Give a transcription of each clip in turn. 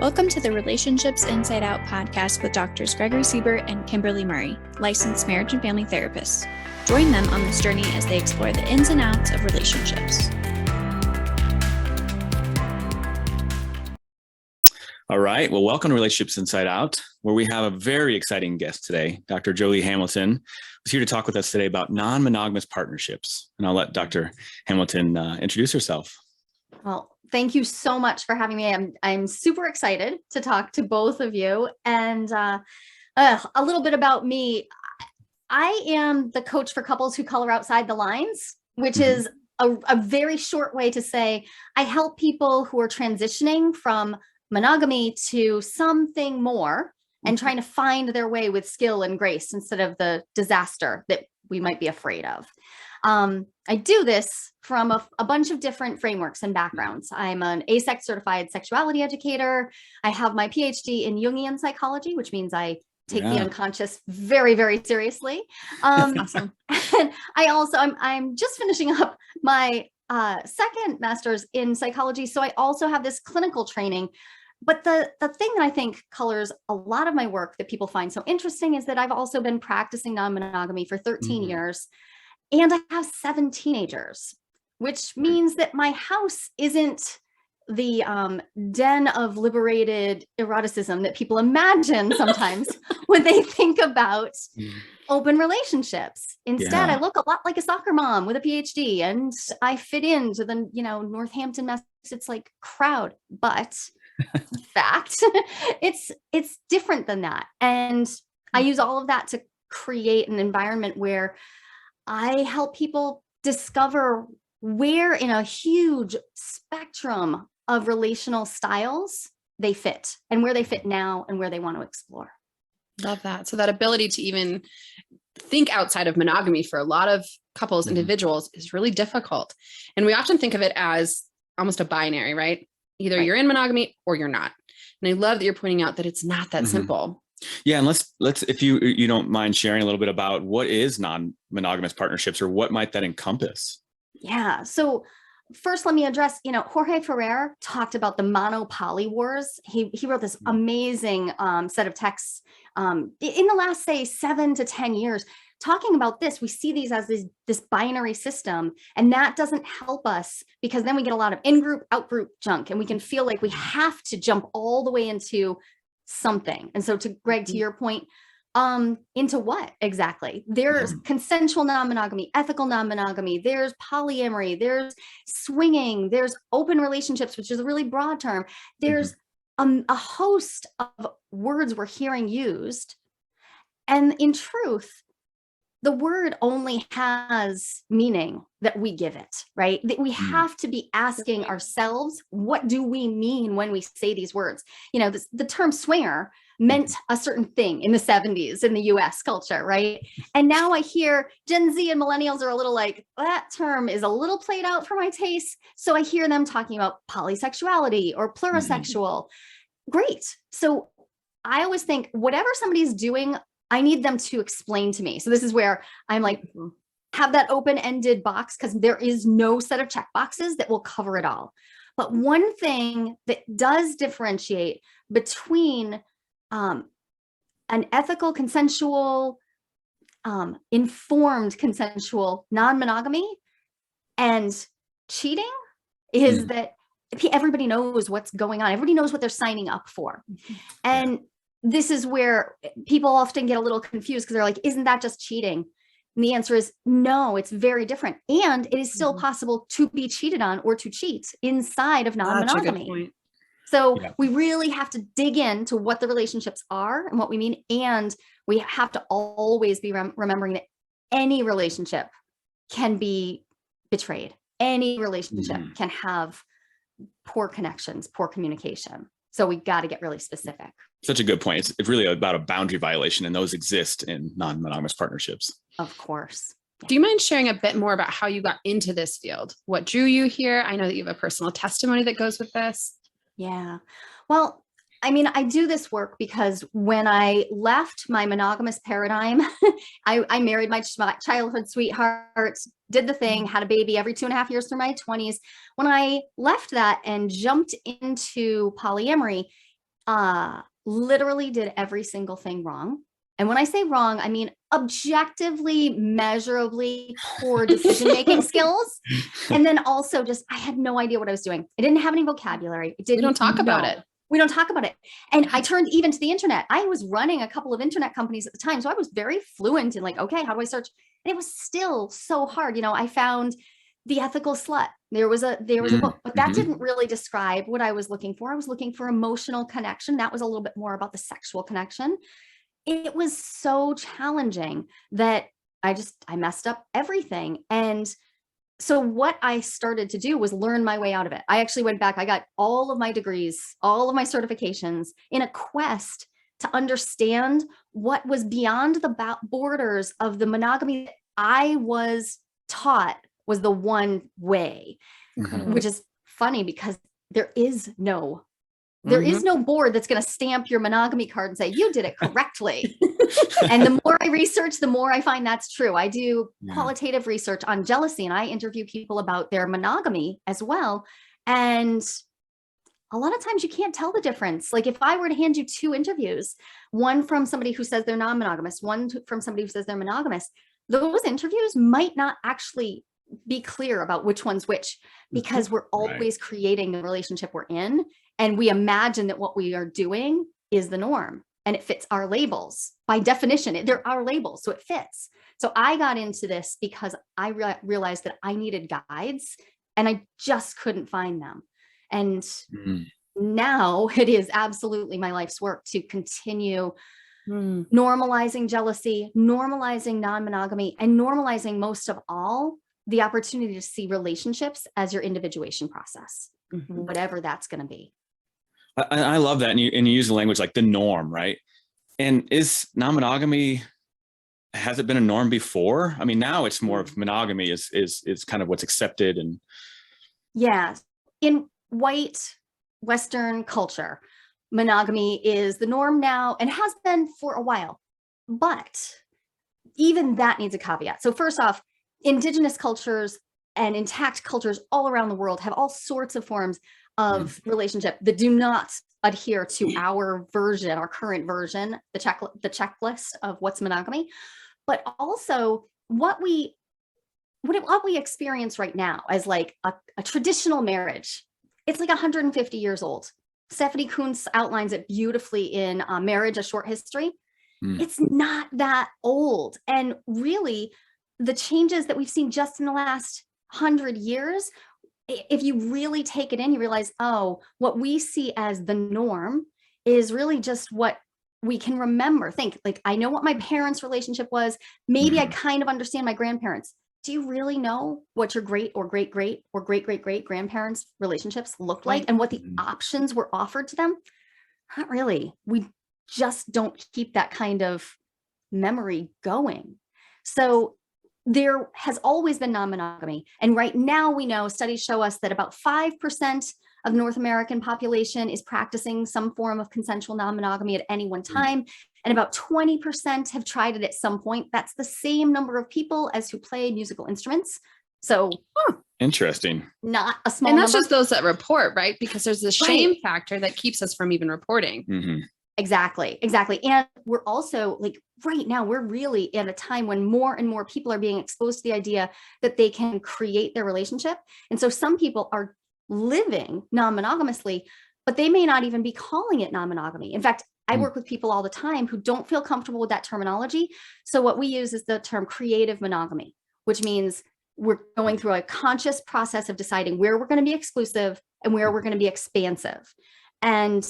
Welcome to the Relationships Inside Out podcast with Doctors Gregory Siebert and Kimberly Murray, licensed marriage and family therapists. Join them on this journey as they explore the ins and outs of relationships. All right. Well, welcome to Relationships Inside Out, where we have a very exciting guest today. Dr. Joli Hamilton is here to talk with us today about non-monogamous partnerships. And I'll let Dr. Hamilton introduce herself. Well, thank you so much for having me. I'm super excited to talk to both of you. And a little bit about me. I am the coach for couples who color outside the lines, which is a very short way to say I help people who are transitioning from monogamy to something more and trying to find their way with skill and grace instead of the disaster that we might be afraid of. I do this from a bunch of different frameworks and backgrounds. I'm an ASEC certified sexuality educator. I have my PhD in Jungian psychology, which means I take the unconscious very, very seriously. Awesome. And I'm just finishing up my second master's in psychology. So I also have this clinical training. But the thing that I think colors a lot of my work that people find so interesting is that I've also been practicing non-monogamy for 13 years. And I have 7 teenagers, which means that my house isn't the den of liberated eroticism that people imagine sometimes when they think about open relationships. Instead, I look a lot like a soccer mom with a PhD, and I fit into the Northampton, Massachusetts crowd. But in fact, it's different than that, and I use all of that to create an environment where I help people discover where in a huge spectrum of relational styles they fit and where they fit now and where they want to explore. Love that. So that ability to even think outside of monogamy for a lot of couples, individuals is really difficult. And we often think of it as almost a binary, right? Either you're in monogamy or you're not. And I love that you're pointing out that it's not that simple. Yeah. And let's, if you don't mind sharing a little bit about what is non-monogamous partnerships or what might that encompass? Yeah. So first, let me address, Jorge Ferrer talked about the mono-poly wars. He wrote this amazing set of texts in the last, say, 7 to 10 years, talking about this. We see these as this binary system, and that doesn't help us because then we get a lot of in-group, out-group junk, and we can feel like we have to jump all the way into something. And so to Greg, to your point, into what exactly? There's consensual non-monogamy, ethical non-monogamy, there's polyamory, there's swinging, there's open relationships, which is a really broad term. There's a host of words we're hearing used. And in truth, the word only has meaning that we give it, right? That we have to be asking ourselves, what do we mean when we say these words? The term swinger meant a certain thing in the 70s in the US culture, right? And now I hear Gen Z and millennials are a little like, that term is a little played out for my taste. So I hear them talking about polysexuality or plurisexual. Great. So I always think whatever somebody's doing, I need them to explain to me. So this is where I'm like, have that open-ended box because there is no set of check boxes that will cover it all. But one thing that does differentiate between an ethical, consensual, informed, consensual non-monogamy and cheating is that everybody knows what's going on. Everybody knows what they're signing up for. And this is where people often get a little confused because they're like, isn't that just cheating? And the answer is no, it's very different. And it is still possible to be cheated on or to cheat inside of non-monogamy. So we really have to dig into what the relationships are and what we mean. And we have to always be remembering that any relationship can be betrayed. Any relationship can have poor connections, poor communication. So we got to get really specific. Such a good point. It's really about a boundary violation, and those exist in non-monogamous partnerships. Of course. Do you mind sharing a bit more about how you got into this field? What drew you here? I know that you have a personal testimony that goes with this. Yeah. Well, I do this work because when I left my monogamous paradigm, I married my childhood sweetheart, did the thing, had a baby every 2.5 years through my 20s. When I left that and jumped into polyamory, literally did every single thing wrong. And when I say wrong, I mean objectively, measurably poor decision-making skills. And then also just, I had no idea what I was doing. I didn't have any vocabulary. We don't talk about it. We don't talk about it. And I turned even to the internet. I was running a couple of internet companies at the time. So I was very fluent in like, okay, how do I search? And it was still so hard. You know, I found The Ethical Slut. There was a book, but that didn't really describe what I was looking for. I was looking for emotional connection. That was a little bit more about the sexual connection. It was so challenging that I messed up everything. And so what I started to do was learn my way out of it. I actually went back. I got all of my degrees, all of my certifications in a quest to understand what was beyond the borders of the monogamy that I was taught was the one way, which is funny because there is no board that's going to stamp your monogamy card and say, you did it correctly. And the more I research, the more I find that's true. I do qualitative research on jealousy and I interview people about their monogamy as well. And a lot of times you can't tell the difference. Like if I were to hand you two interviews, one from somebody who says they're non-monogamous, one from somebody who says they're monogamous, those interviews might not actually be clear about which one's which, because we're always creating the relationship we're in. And we imagine that what we are doing is the norm and it fits our labels. By definition, they're our labels, so it fits. So I got into this because I realized that I needed guides and I just couldn't find them. And now it is absolutely my life's work to continue normalizing jealousy, normalizing non-monogamy, and normalizing most of all, the opportunity to see relationships as your individuation process, whatever that's going to be. I love that. And you use the language like the norm, right? And is non-monogamy, has it been a norm before? I mean, now it's more of monogamy is kind of what's accepted. And yeah, in white Western culture, monogamy is the norm now and has been for a while, but even that needs a caveat. So first off, indigenous cultures and intact cultures all around the world have all sorts of forms of relationship that do not adhere to our version, our current version, the checklist of what's monogamy, but also what we experience right now as like a traditional marriage. It's like 150 years old. Stephanie Kuntz outlines it beautifully in Marriage, A Short History. It's not that old. And really, the changes that we've seen just in the last 100 years, if you really take it in, you realize, oh, what we see as the norm is really just what we can remember. Think like, I know what my parents' relationship was. Maybe I kind of understand my grandparents. Do you really know what your great or great great or great great great grandparents' relationships looked like and what the options were offered to them? Not really. We just don't keep that kind of memory going. So there has always been non-monogamy. And right now we know studies show us that about 5% of the North American population is practicing some form of consensual non-monogamy at any one time. And about 20% have tried it at some point. That's the same number of people as who play musical instruments. So interesting. Not a small And that's number. just those that report, right? Because there's the shame factor that keeps us from even reporting. Exactly. And we're also like right now, we're really at a time when more and more people are being exposed to the idea that they can create their relationship. And so some people are living non-monogamously, but they may not even be calling it non-monogamy. In fact, I work with people all the time who don't feel comfortable with that terminology. So what we use is the term creative monogamy, which means we're going through a conscious process of deciding where we're going to be exclusive and where we're going to be expansive. And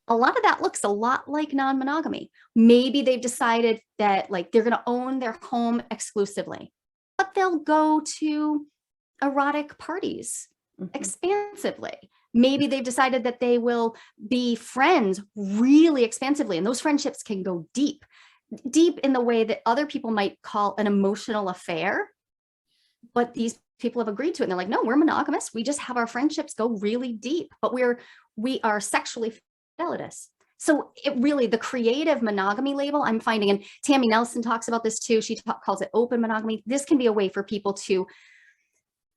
a lot of that looks a lot like non-monogamy. Maybe they've decided that like they're going to own their home exclusively, but they'll go to erotic parties expansively. Maybe they've decided that they will be friends really expansively, and those friendships can go deep in the way that other people might call an emotional affair. But these people have agreed to it. And they're like, no, we're monogamous. We just have our friendships go really deep, but we are sexually fidelitous. So it really, the creative monogamy label I'm finding, and Tammy Nelson talks about this too. She calls it open monogamy. This can be a way for people to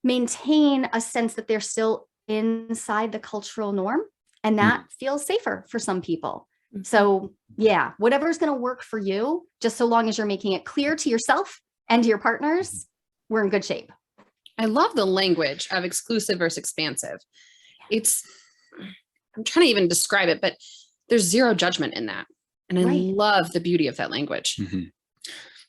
maintain a sense that they're still inside the cultural norm And that feels safer for some people. So yeah, whatever's going to work for you, just so long as you're making it clear to yourself and to your partners, we're in good shape. I love the language of exclusive versus expansive. I'm trying to even describe it, but there's zero judgment in that. And I love the beauty of that language.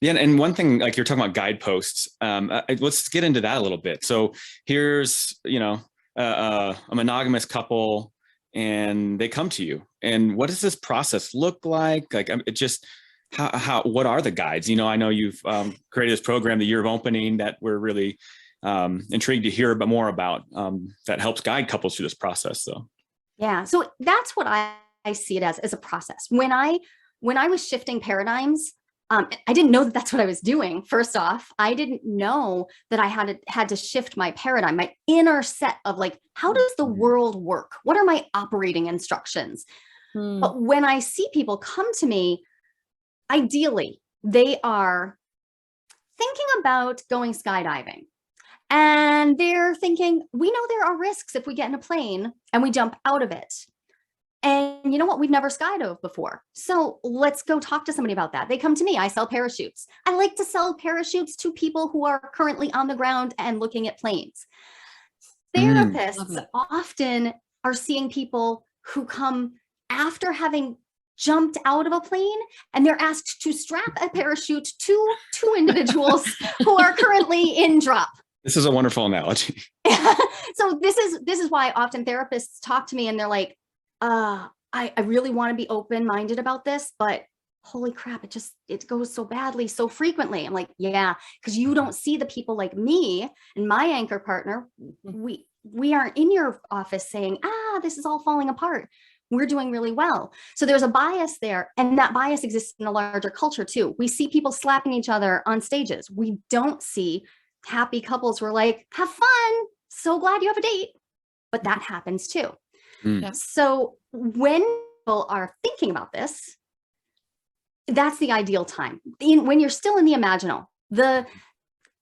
Yeah. And one thing, like you're talking about guideposts, let's get into that a little bit. So here's, a monogamous couple, and they come to you, and what does this process look like? Like, it just, what are the guides? I know you've created this program, the Year of Opening, that we're really intrigued to hear more about, that helps guide couples through this process. So, yeah. So that's what I see it as a process. When I was shifting paradigms, I didn't know that that's what I was doing. First off, I didn't know that I had to shift my paradigm, my inner set of like, how does the world work? What are my operating instructions? But when I see people come to me, ideally, they are thinking about going skydiving. And they're thinking, we know there are risks if we get in a plane and we jump out of it. And you know what? We've never skydove before. So let's go talk to somebody about that. They come to me. I sell parachutes. I like to sell parachutes to people who are currently on the ground and looking at planes. Therapists often are seeing people who come after having jumped out of a plane, and they're asked to strap a parachute to two individuals who are currently in drop. This is a wonderful analogy. So this is why often therapists talk to me and they're like, I really want to be open-minded about this, but holy crap, it goes so badly so frequently. I'm like, yeah, because you don't see the people like me and my anchor partner. We aren't in your office saying, this is all falling apart. We're doing really well. So there's a bias there, and that bias exists in the larger culture too. We see people slapping each other on stages. We don't see happy couples who are like, have fun, so glad you have a date. But that happens too. So when people are thinking about this, that's the ideal time. When you're still in the imaginal.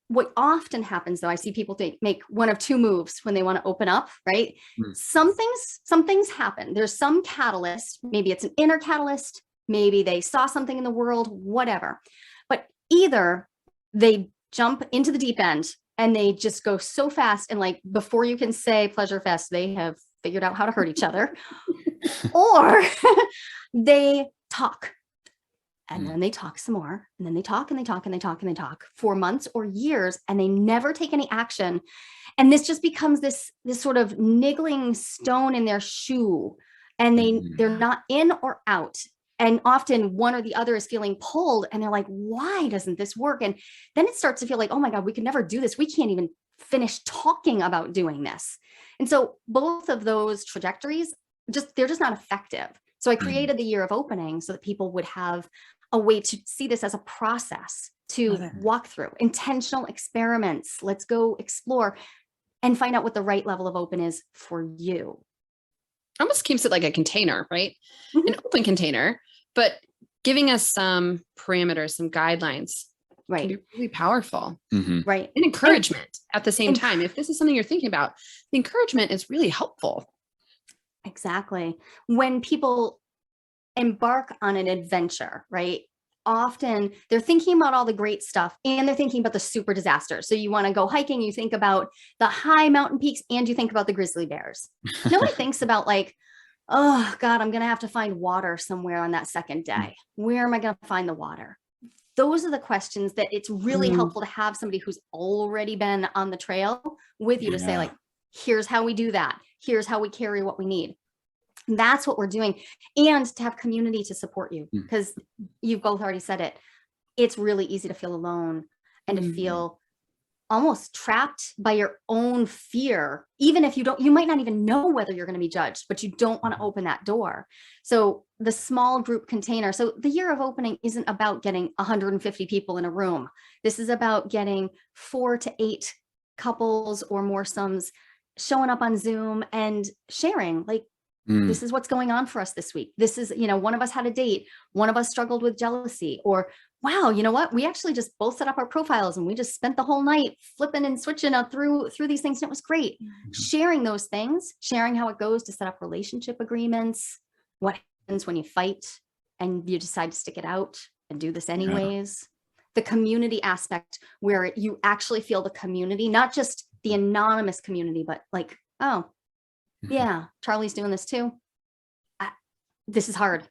What often happens though, I see people make one of two moves when they want to open up, right? Some things happen. There's some catalyst. Maybe it's an inner catalyst. Maybe they saw something in the world, whatever. But either they jump into the deep end and they just go so fast, and like before you can say pleasure fest, they have figured out how to hurt each other, or they talk, and then they talk some more, and then they talk and they talk and they talk and they talk for months or years, and they never take any action. And this just becomes this sort of niggling stone in their shoe, and they're not in or out. And often one or the other is feeling pulled, and they're like, why doesn't this work? And then it starts to feel like, oh my God, we could never do this. We can't even finish talking about doing this. And so both of those trajectories, they're just not effective. So I created the Year of Opening so that people would have a way to see this as a process to walk through intentional experiments. Let's go explore and find out what the right level of open is for you. Almost keeps it like a container, right? An open container, but giving us some parameters, some guidelines, can be really powerful. Right. And encouragement at the same time. If this is something you're thinking about, the encouragement is really helpful. Exactly. When people embark on an adventure, right? Often they're thinking about all the great stuff, and they're thinking about the super disasters. So you want to go hiking, you think about the high mountain peaks, and you think about the grizzly bears. Nobody thinks about like, oh God, I'm going to have to find water somewhere on that second day. Where am I going to find the water? Those are the questions that it's really helpful to have somebody who's already been on the trail with you to say like, here's how we do that. Here's how we carry what we need. That's what we're doing. And to have community to support you, because you've both already said it. It's really easy to feel alone and to feel almost trapped by your own fear. Even if you might not even know whether you're going to be judged, but you don't want to open that door. So the small group container. So the Year of Opening isn't about getting 150 people in a room. This is about getting 4 to 8 couples or more sums showing up on Zoom and sharing like, this is what's going on for us this week. This is, one of us had a date. One of us struggled with jealousy, or wow, you know what? We actually just both set up our profiles and we just spent the whole night flipping and switching up through these things. And it was great. Sharing those things, sharing how it goes to set up relationship agreements, what happens when you fight and you decide to stick it out and do this anyways. The community aspect where you actually feel the community, not just the anonymous community, but like, oh, yeah, Charlie's doing this too. This is hard.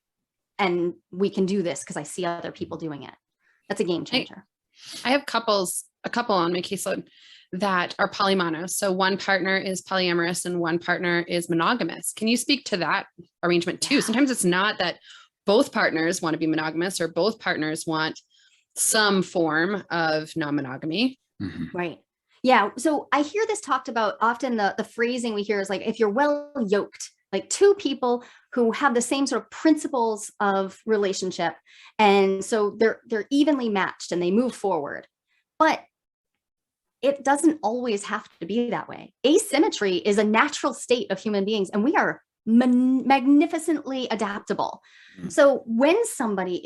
And we can do this because I see other people doing it. That's a game changer. I have a couple on my caseload that are polymonos. So one partner is polyamorous and one partner is monogamous. Can you speak to that arrangement too? Sometimes it's not that both partners want to be monogamous or both partners want some form of non-monogamy. Right. Yeah. So I hear this talked about often. The phrasing we hear is like, if you're well yoked, like two people who have the same sort of principles of relationship. And so they're evenly matched and they move forward. But it doesn't always have to be that way. Asymmetry is a natural state of human beings, and we are magnificently adaptable. So when somebody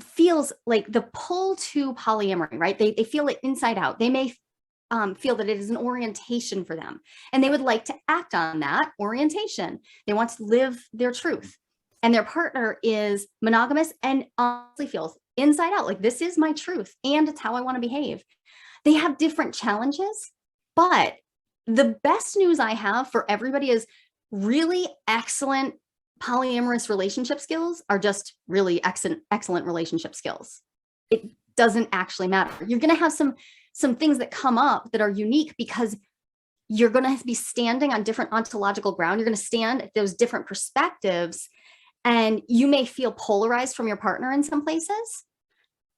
feels like the pull to polyamory, right? They feel it inside out. They may feel that it is an orientation for them, and they would like to act on that orientation. They want to live their truth, and their partner is monogamous and honestly feels inside out like this is my truth and it's how I want to behave. They have different challenges, but the best news I have for everybody is really excellent polyamorous relationship skills are just really excellent relationship skills. It doesn't actually matter. You're going to have some things that come up that are unique because you're going to be standing on different ontological ground. You're going to stand at those different perspectives, and you may feel polarized from your partner in some places.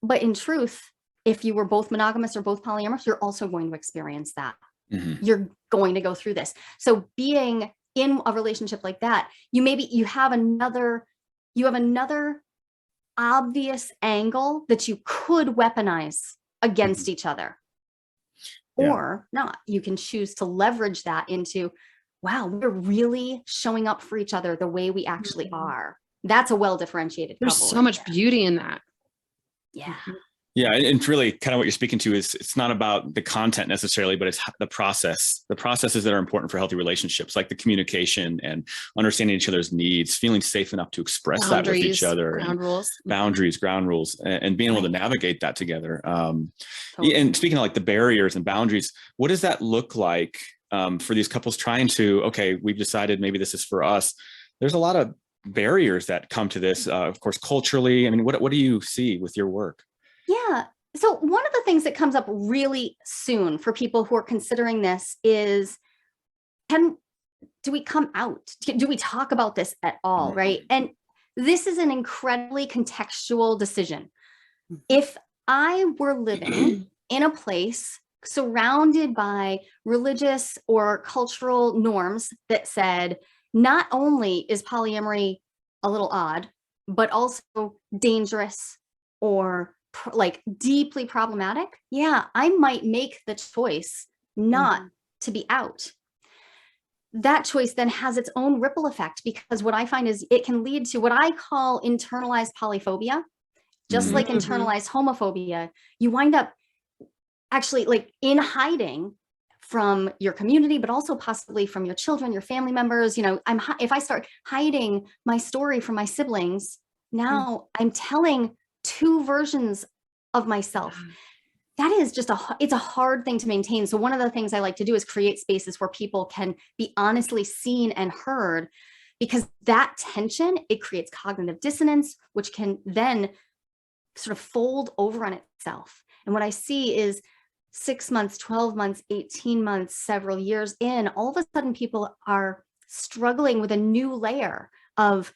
But in truth, if you were both monogamous or both polyamorous, you're also going to experience that. You're going to go through this. So being in a relationship like that, you have another obvious angle that you could weaponize against each other. Or not. You can choose to leverage that into, wow, we're really showing up for each other the way we actually are. That's a well-differentiated couple. There's so much beauty in that. Yeah. Yeah. And really kind of what you're speaking to is it's not about the content necessarily, but it's the process, the processes that are important for healthy relationships, like the communication and understanding each other's needs, feeling safe enough to express that with each other, ground rules, ground rules, and being able to navigate that together. And speaking of like the barriers and boundaries, what does that look like for these couples trying to, okay, we've decided maybe this is for us. There's a lot of barriers that come to this, of course, culturally. I mean, what do you see with your work? Yeah. So one of the things that comes up really soon for people who are considering this is, do we come out? Do we talk about this at all? Right. And this is an incredibly contextual decision. If I were living in a place surrounded by religious or cultural norms that said, not only is polyamory a little odd, but also dangerous or like deeply problematic, I might make the choice not to be out. That choice then has its own ripple effect, because what I find is it can lead to what I call internalized polyphobia. Just like internalized homophobia, you wind up actually like in hiding from your community, but also possibly from your children, your family members. If I start hiding my story from my siblings, now I'm telling two versions of myself. That is just it's a hard thing to maintain. So one of the things I like to do is create spaces where people can be honestly seen and heard, because that tension, it creates cognitive dissonance, which can then sort of fold over on itself. And what I see is 6 months, 12 months, 18 months, several years in, all of a sudden people are struggling with a new layer of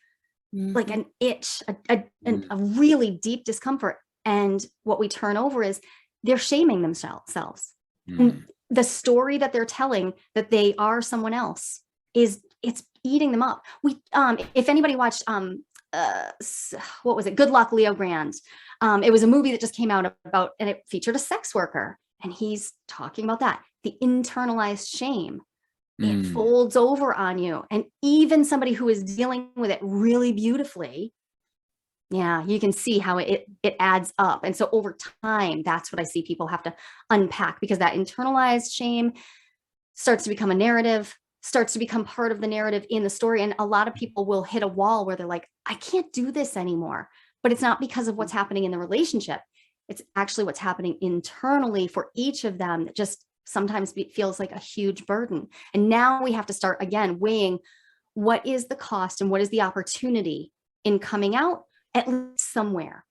like an itch, a really deep discomfort. And what we turn over is they're shaming themselves. The story that they're telling that they are someone else it's eating them up. If anybody watched, what was it? Good Luck, Leo Grand. It was a movie that just came out about, and it featured a sex worker, and he's talking about that, the internalized shame. It folds over on you. And even somebody who is dealing with it really beautifully, Yeah, you can see how it adds up. And so over time, that's what I see people have to unpack, because that internalized shame starts to become a narrative, starts to become part of the narrative in the story. And a lot of people will hit a wall where they're like, I can't do this anymore. But it's not because of what's happening in the relationship. It's actually what's happening internally for each of them that just sometimes feels like a huge burden. And now we have to start again weighing what is the cost and what is the opportunity in coming out, at least somewhere,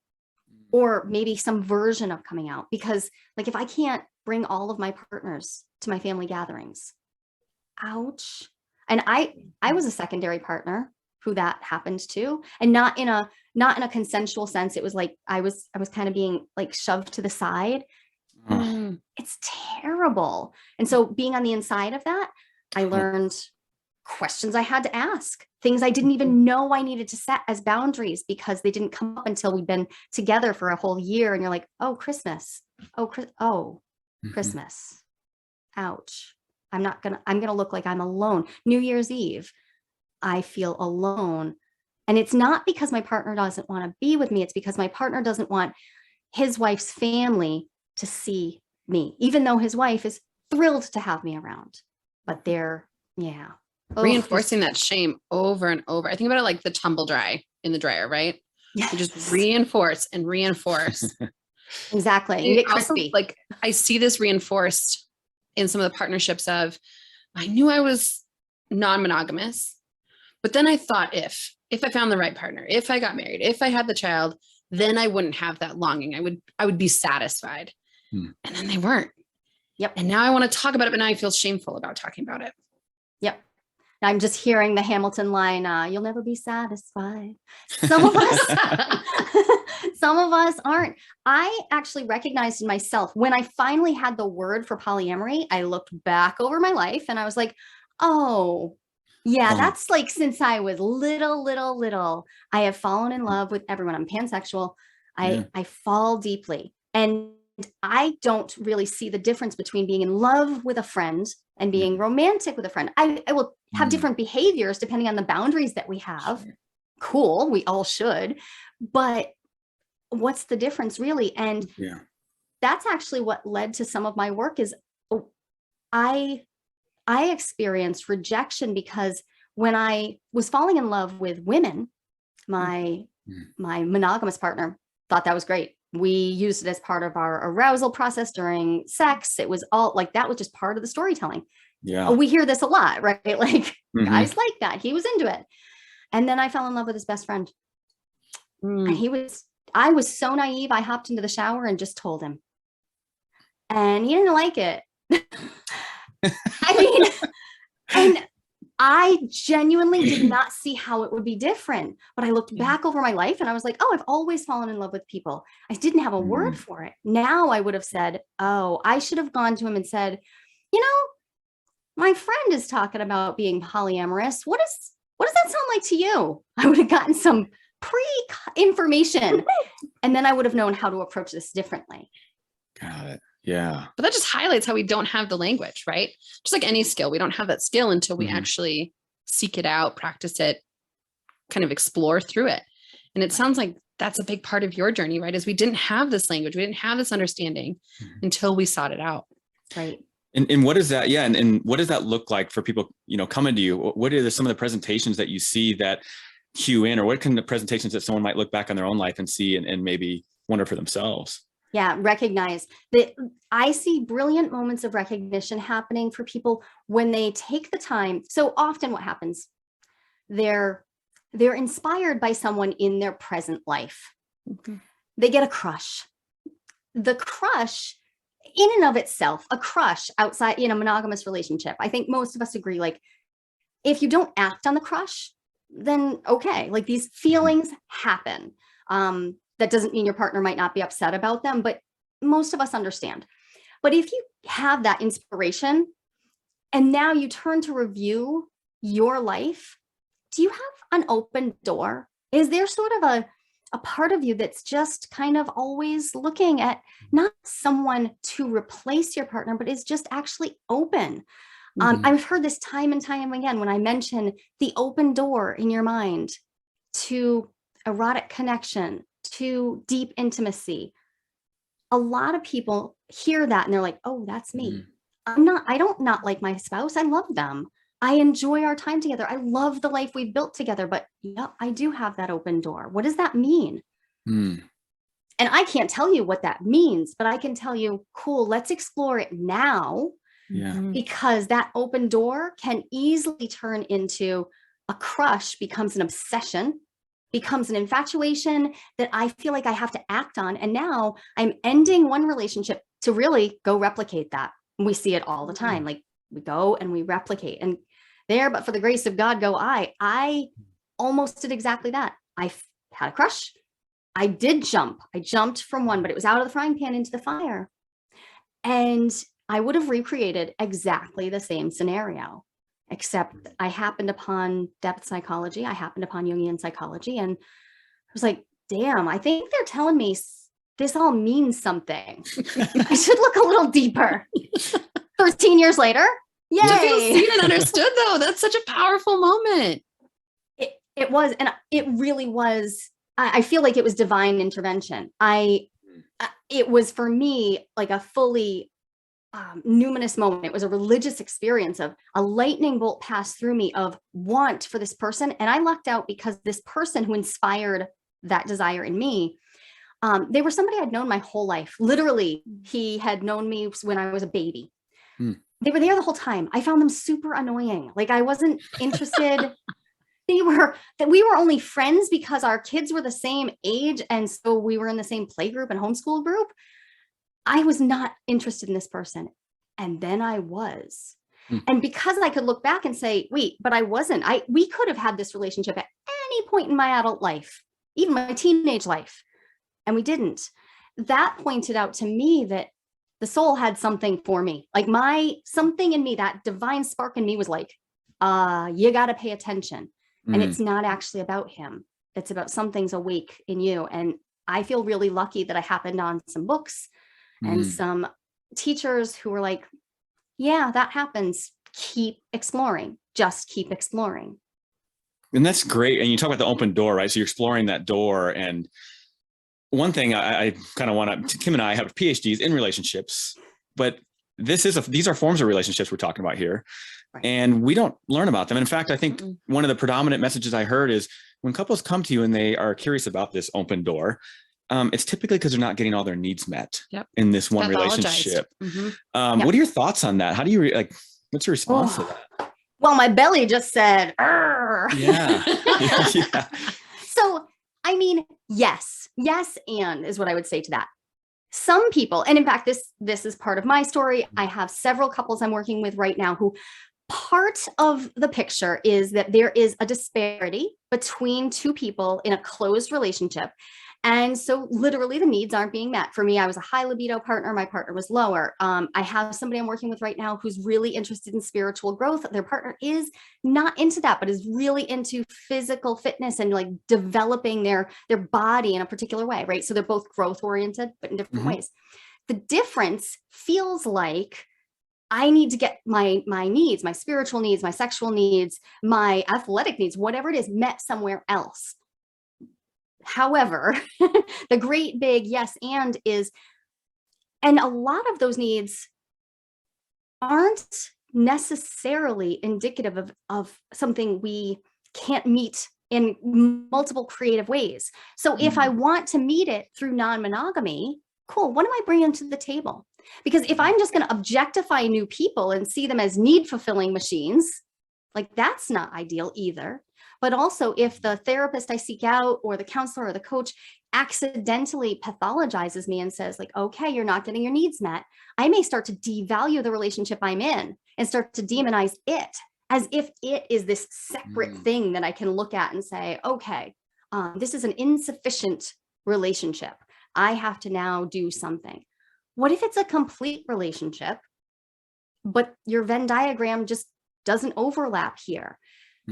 or maybe some version of coming out. Because like, if I can't bring all of my partners to my family gatherings, ouch. And I was a secondary partner who that happened to, and not in a consensual sense. It was like I was kind of being like shoved to the side. It's terrible. And so being on the inside of that, I learned questions I had to ask, things I didn't even know I needed to set as boundaries because they didn't come up until we'd been together for a whole year. And you're like, oh, Christmas. Christmas. Ouch. I'm going to look like I'm alone. New Year's Eve, I feel alone. And it's not because my partner doesn't want to be with me. It's because my partner doesn't want his wife's family to see me, even though his wife is thrilled to have me around. But they're, reinforcing that shame over and over. I think about it like the tumble dry in the dryer, right? Yes. You just reinforce and reinforce. Exactly. You get crispy. Also, like, I see this reinforced in some of the partnerships of, I knew I was non-monogamous, but then I thought if I found the right partner, if I got married, if I had the child, then I wouldn't have that longing. I would be satisfied. And then they weren't. Yep. And now I want to talk about it, but now I feel shameful about talking about it. Yep. I'm just hearing the Hamilton line, you'll never be satisfied. Some of us aren't. I actually recognized in myself when I finally had the word for polyamory, I looked back over my life and I was like, oh, yeah, that's like since I was little, I have fallen in love with everyone. I'm pansexual. I fall deeply. And I don't really see the difference between being in love with a friend and being romantic with a friend. I will have different behaviors depending on the boundaries that we have. Cool. We all should. But what's the difference really? And that's actually what led to some of my work is I experienced rejection because when I was falling in love with women, my monogamous partner thought that was great. We used it as part of our arousal process during sex. It was all like, that was just part of the storytelling. Yeah. We hear this a lot, right? Like guys like that. He was into it. And then I fell in love with his best friend. And I was so naive. I hopped into the shower and just told him. And he didn't like it. I mean, and I genuinely did not see how it would be different, but I looked back over my life and I was like, oh, I've always fallen in love with people. I didn't have a word for it. Now I would have said, oh, I should have gone to him and said, my friend is talking about being polyamorous. What does that sound like to you? I would have gotten some pre-information and then I would have known how to approach this differently. Got it. Yeah. But that just highlights how we don't have the language, right? Just like any skill, we don't have that skill until we actually seek it out, practice it, kind of explore through it. And it sounds like that's a big part of your journey, right? Is we didn't have this language. We didn't have this understanding until we sought it out. Right. And what is that? Yeah. And what does that look like for people, coming to you? What are some of the presentations that you see that cue in, or what can the presentations that someone might look back on their own life and see and maybe wonder for themselves? Yeah, recognize that. I see brilliant moments of recognition happening for people when they take the time. So often what happens, they're inspired by someone in their present life. They get a crush. The crush in and of itself, a crush outside in a monogamous relationship, I think most of us agree, like if you don't act on the crush, then okay, like these feelings happen. That doesn't mean your partner might not be upset about them, but most of us understand. But if you have that inspiration and now you turn to review your life, do you have an open door? Is there sort of a part of you that's just kind of always looking at not someone to replace your partner, but is just actually open? I've heard this time and time again when I mention the open door in your mind to erotic connection to deep intimacy, a lot of people hear that and they're like, oh, that's me. I don't not like my spouse. I love them. I enjoy our time together. I love the life we've built together, but yeah, I do have that open door. What does that mean? And I can't tell you what that means, but I can tell you, cool, let's explore it now. Yeah. Because that open door can easily turn into a crush, becomes an obsession, becomes an infatuation that I feel like I have to act on. And now I'm ending one relationship to really go replicate that. And we see it all the time. Like we go and we replicate, and there, but for the grace of God, go I. I almost did exactly that. I had a crush. I did jump. I jumped from one, but it was out of the frying pan into the fire. And I would have recreated exactly the same scenario, except I happened upon depth psychology. I happened upon Jungian psychology. And I was like, damn, I think they're telling me this all means something. I should look a little deeper. 13 years later. Yay. To feel seen and understood, though, that's such a powerful moment. It was, and it really was. I feel like it was divine intervention. It was for me like a fully numinous moment. It was a religious experience of a lightning bolt passed through me of want for this person. And I lucked out because this person who inspired that desire in me, they were somebody I'd known my whole life. Literally, he had known me when I was a baby. They were there the whole time. I found them super annoying. Like I wasn't interested. We were only friends because our kids were the same age. And so we were in the same play group and homeschool group. I was not interested in this person. And then I was. And because I could look back and say, wait, but I wasn't. We could have had this relationship at any point in my adult life, even my teenage life. And we didn't. That pointed out to me that the soul had something for me. Like something in me, that divine spark in me was like, you got to pay attention. And it's not actually about him. It's about something's awake in you. And I feel really lucky that I happened on some books and some teachers who were like, yeah, that happens. Keep exploring. Just keep exploring. And that's great. And you talk about the open door, right? So you're exploring that door. And one thing I kind of want to, Kim and I have PhDs in relationships, but these are forms of relationships we're talking about here. Right. And we don't learn about them. And in fact, I think one of the predominant messages I heard is when couples come to you and they are curious about this open door, it's typically because they're not getting all their needs met in this one relationship. What are your thoughts on that? How do you what's your response to that? Well, my belly just said, Arr. Yeah. So, I mean, yes, and is what I would say to that. Some people, and in fact, this is part of my story. I have several couples I'm working with right now who part of the picture is that there is a disparity between two people in a closed relationship. And so literally the needs aren't being met. For me, I was a high libido partner. My partner was lower. I have somebody I'm working with right now who's really interested in spiritual growth. Their partner is not into that, but is really into physical fitness and like developing their body in a particular way, right? So they're both growth oriented, but in different ways. The difference feels like I need to get my needs, my spiritual needs, my sexual needs, my athletic needs, whatever it is, met somewhere else. However, the great big yes and is, and a lot of those needs aren't necessarily indicative of something we can't meet in multiple creative ways. So if I want to meet it through non-monogamy, cool, what am I bringing to the table? Because if I'm just going to objectify new people and see them as need fulfilling machines, like that's not ideal either. But also if the therapist I seek out or the counselor or the coach accidentally pathologizes me and says like, okay, you're not getting your needs met, I may start to devalue the relationship I'm in and start to demonize it as if it is this separate thing that I can look at and say, okay, this is an insufficient relationship. I have to now do something. What if it's a complete relationship, but your Venn diagram just doesn't overlap here?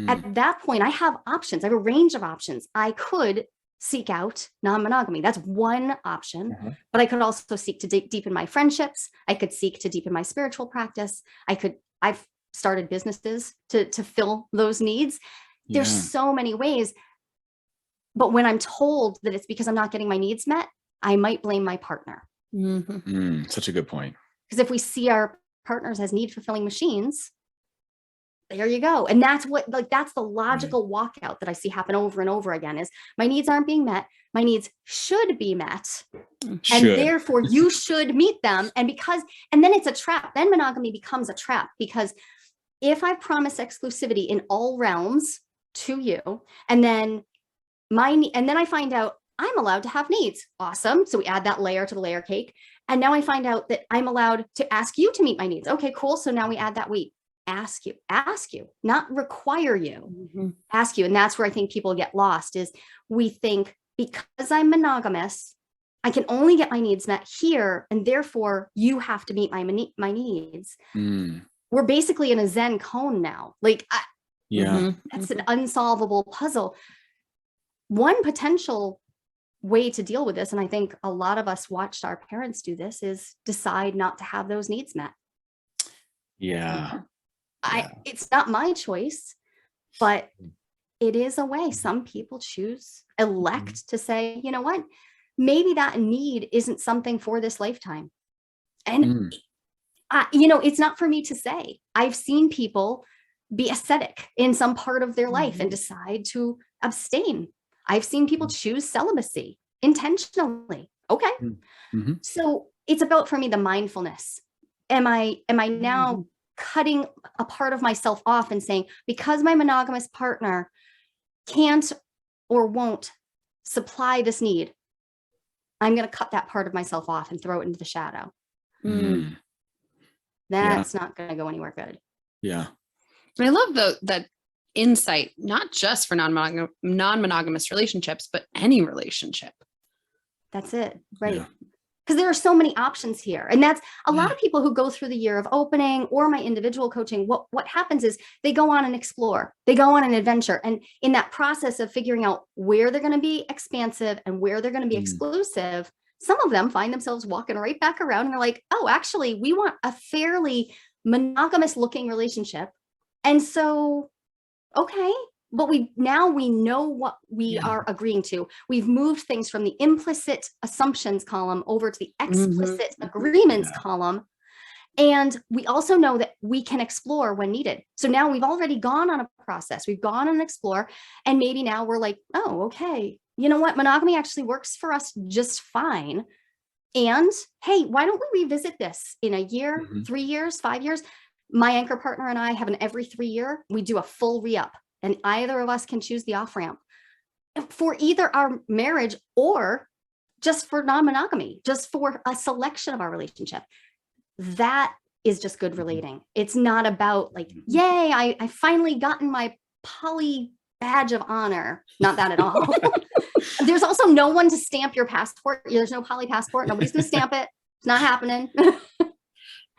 At that point, I have options. I have a range of options. I could seek out non-monogamy. That's one option, but I could also seek to deepen my friendships. I could seek to deepen my spiritual practice. I've started businesses to fill those needs. There's so many ways. But when I'm told that it's because I'm not getting my needs met, I might blame my partner. Such a good point. Because if we see our partners as need fulfilling machines, there you go. And that's what, like, that's the logical walkout that I see happen over and over again is my needs aren't being met. My needs should be met. And therefore you should meet them. And then it's a trap. Then monogamy becomes a trap, because if I promise exclusivity in all realms to you, and then I find out I'm allowed to have needs. Awesome. So we add that layer to the layer cake. And now I find out that I'm allowed to ask you to meet my needs. Okay, cool. So now we add that ask you, not require you, ask you. And that's where I think people get lost is we think because I'm monogamous, I can only get my needs met here. And therefore you have to meet my needs. We're basically in a Zen cone now. Like, that's an unsolvable puzzle. One potential way to deal with this, and I think a lot of us watched our parents do this, is decide not to have those needs met. It's not my choice, but it is a way. Some people elect to say, you know what, maybe that need isn't something for this lifetime. And it's not for me to say. I've seen people be ascetic in some part of their life and decide to abstain. I've seen people choose celibacy intentionally. Okay. So it's about, for me, the mindfulness. Am I now cutting a part of myself off and saying, because my monogamous partner can't or won't supply this need, I'm going to cut that part of myself off and throw it into the shadow. That's not going to go anywhere good. Yeah. And I love that insight, not just for non-monogamous relationships, but any relationship. That's it. Right. Because there are so many options here. And that's a lot of people who go through the year of opening or my individual coaching. What happens is they go on and explore, they go on an adventure. And in that process of figuring out where they're going to be expansive and where they're going to be exclusive, some of them find themselves walking right back around and they're like, oh, actually, we want a fairly monogamous looking relationship. And so, okay, but we know what we are agreeing to. We've moved things from the implicit assumptions column over to the explicit agreements column. And we also know that we can explore when needed. So now we've already gone on a process. We've gone and explore. And maybe now we're like, oh, okay, you know what? Monogamy actually works for us just fine. And hey, why don't we revisit this in a year, 3 years, 5 years? My anchor partner and I have an every 3 year, we do a full re-up. And either of us can choose the off-ramp for either our marriage or just for non-monogamy, just for a selection of our relationship. That is just good relating. It's not about like, yay, I finally gotten my poly badge of honor. Not that at all. There's also no one to stamp your passport. There's no poly passport. Nobody's going to stamp it. It's not happening.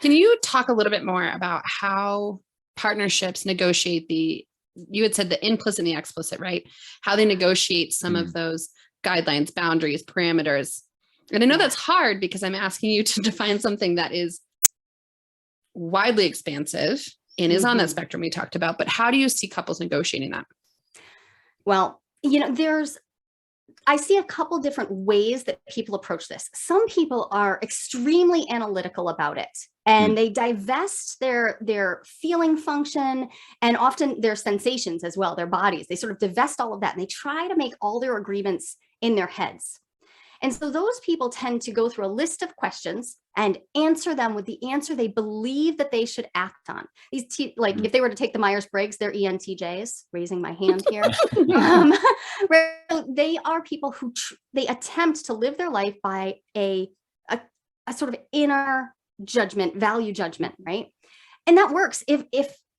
Can you talk a little bit more about how partnerships negotiate you had said the implicit and the explicit, right? How they negotiate some of those guidelines, boundaries, parameters. And I know that's hard because I'm asking you to define something that is widely expansive and is on that spectrum we talked about, but how do you see couples negotiating that? Well, I see a couple different ways that people approach this. Some people are extremely analytical about it and they divest their feeling function and often their sensations as well, their bodies. They sort of divest all of that and they try to make all their agreements in their heads. And so those people tend to go through a list of questions and answer them with the answer they believe that they should act on. These if they were to take the Myers-Briggs, they're ENTJs, raising my hand here. They are people who they attempt to live their life by a sort of inner judgment, value judgment, right? And that works. If